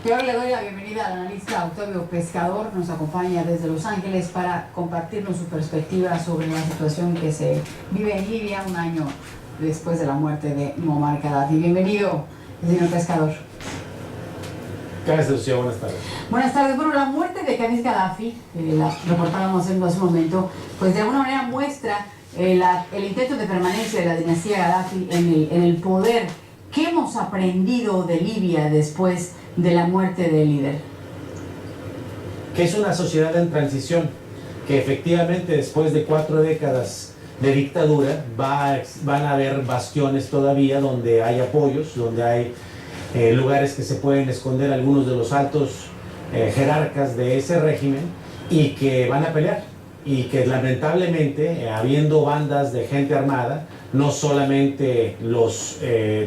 Y ahora le doy la bienvenida al analista Octavio Pescador, nos acompaña desde Los Ángeles para compartirnos su perspectiva sobre la situación que se vive en Libia un año después de la muerte de Muammar Gaddafi. Bienvenido, señor Pescador. Gracias, Lucía. Buenas tardes. Buenas tardes. Bueno, la muerte de Khamis Gaddafi, la reportábamos hace un momento, pues de alguna manera muestra el intento de permanencia de la dinastía Gaddafi en el poder. ¿Qué hemos aprendido de Libia después de la muerte del líder? Que es una sociedad en transición, que efectivamente después de 4 décadas de dictadura van a haber bastiones todavía donde hay apoyos, donde hay lugares que se pueden esconder algunos de los altos jerarcas de ese régimen y que van a pelear. Y que lamentablemente, habiendo bandas de gente armada, no solamente los,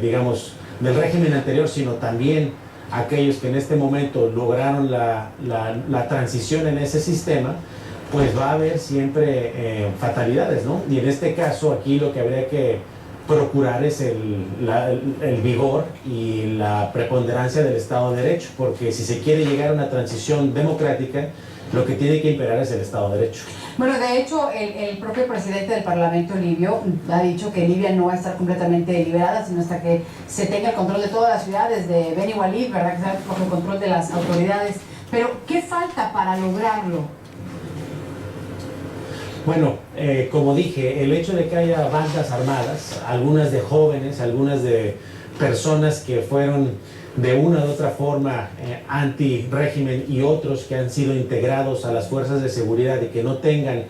digamos, del régimen anterior, sino también aquellos que en este momento lograron la transición en ese sistema, pues va a haber siempre fatalidades, ¿no? Y en este caso aquí lo que habría que procurar es el vigor y la preponderancia del Estado de Derecho, porque si se quiere llegar a una transición democrática, lo que tiene que imperar es el Estado de Derecho. Bueno, de hecho, el propio presidente del Parlamento libio ha dicho que Libia no va a estar completamente liberada, sino hasta que se tenga el control de todas las ciudades, de Beni Walid, ¿verdad? Que sea bajo el control de las autoridades. Pero, ¿qué falta para lograrlo? Bueno, como dije, el hecho de que haya bandas armadas, algunas de jóvenes, algunas de personas que fueron de una u otra forma anti-régimen y otros que han sido integrados a las fuerzas de seguridad y que no tengan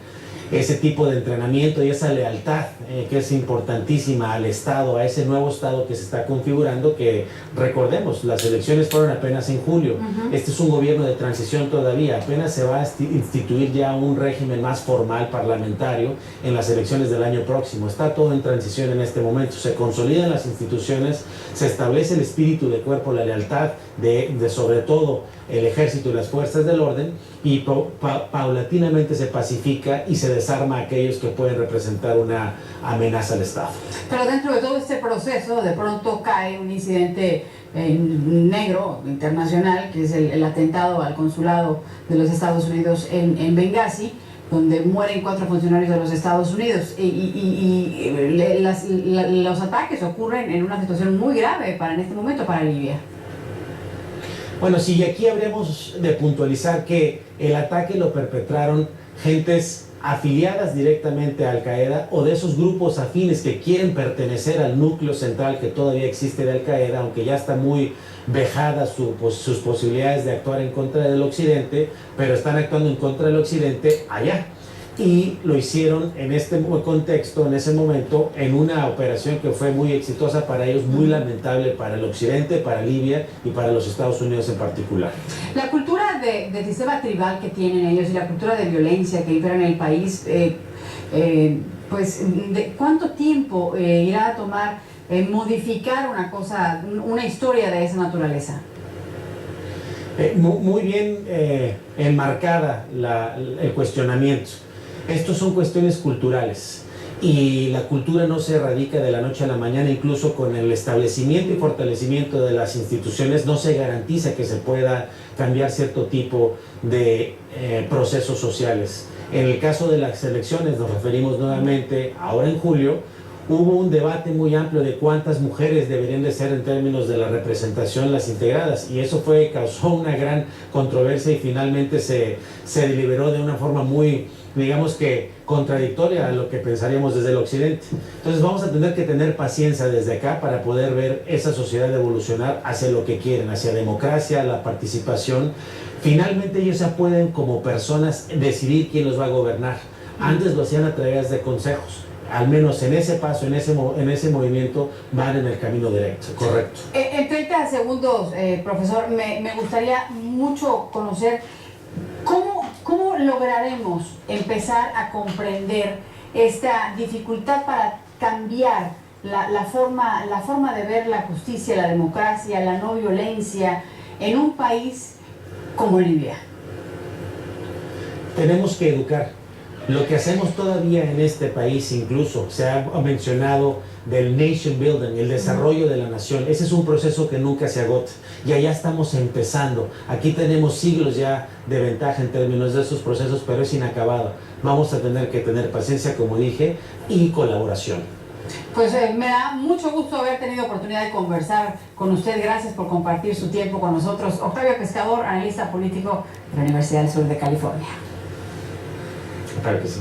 ese tipo de entrenamiento y esa lealtad que es importantísima al Estado, a ese nuevo Estado que se está configurando, que recordemos, las elecciones fueron apenas en julio. Este es un gobierno de transición todavía, apenas se va a instituir ya un régimen más formal parlamentario en las elecciones del año próximo. Está todo en transición en este momento, se consolidan las instituciones, se establece el espíritu de cuerpo, la lealtad de sobre todo el ejército y las fuerzas del orden, y paulatinamente se pacifica y se desarma a aquellos que pueden representar una amenaza al Estado. Pero dentro de todo este proceso, de pronto cae un incidente negro internacional, que es el atentado al consulado de los Estados Unidos en Benghazi, donde mueren 4 funcionarios de los Estados Unidos los ataques ocurren en una situación muy grave en este momento para Libia. Bueno, sí, aquí habríamos de puntualizar que el ataque lo perpetraron gentes afiliadas directamente a Al-Qaeda o de esos grupos afines que quieren pertenecer al núcleo central que todavía existe de Al-Qaeda, aunque ya está muy vejadas sus posibilidades de actuar en contra del Occidente, pero están actuando en contra del Occidente allá. Y lo hicieron en este contexto, en ese momento, en una operación que fue muy exitosa para ellos, muy lamentable para el Occidente, para Libia y para los Estados Unidos en particular. La cultura de sistema tribal que tienen ellos y la cultura de violencia que impera en el país, pues, ¿de cuánto tiempo irá a tomar modificar una historia de esa naturaleza? Muy bien enmarcada el cuestionamiento. Estos son cuestiones culturales y la cultura no se erradica de la noche a la mañana. Incluso con el establecimiento y fortalecimiento de las instituciones no se garantiza que se pueda cambiar cierto tipo de procesos sociales. En el caso de las elecciones, nos referimos nuevamente ahora en julio, hubo un debate muy amplio de cuántas mujeres deberían de ser en términos de la representación las integradas, y eso causó una gran controversia y finalmente se deliberó de una forma muy, digamos que contradictoria a lo que pensaríamos desde el Occidente. Entonces vamos a tener que tener paciencia desde acá para poder ver esa sociedad evolucionar hacia lo que quieren, hacia democracia, la participación. Finalmente ellos ya pueden como personas decidir quién los va a gobernar. Antes lo hacían a través de consejos. Al menos en ese paso, en ese movimiento, van en el camino directo, correcto. En 30 segundos, profesor, me gustaría mucho conocer cómo lograremos empezar a comprender esta dificultad para cambiar la forma de ver la justicia, la democracia, la no violencia en un país como Libia. Tenemos que educar. Lo que hacemos todavía en este país, incluso se ha mencionado del nation building, el desarrollo de la nación, ese es un proceso que nunca se agota y allá estamos empezando. Aquí tenemos siglos ya de ventaja en términos de esos procesos, pero es inacabado. Vamos a tener que tener paciencia, como dije, y colaboración. Pues me da mucho gusto haber tenido oportunidad de conversar con usted. Gracias por compartir su tiempo con nosotros. Octavio Pescador, analista político de la Universidad del Sur de California. Claro que sí.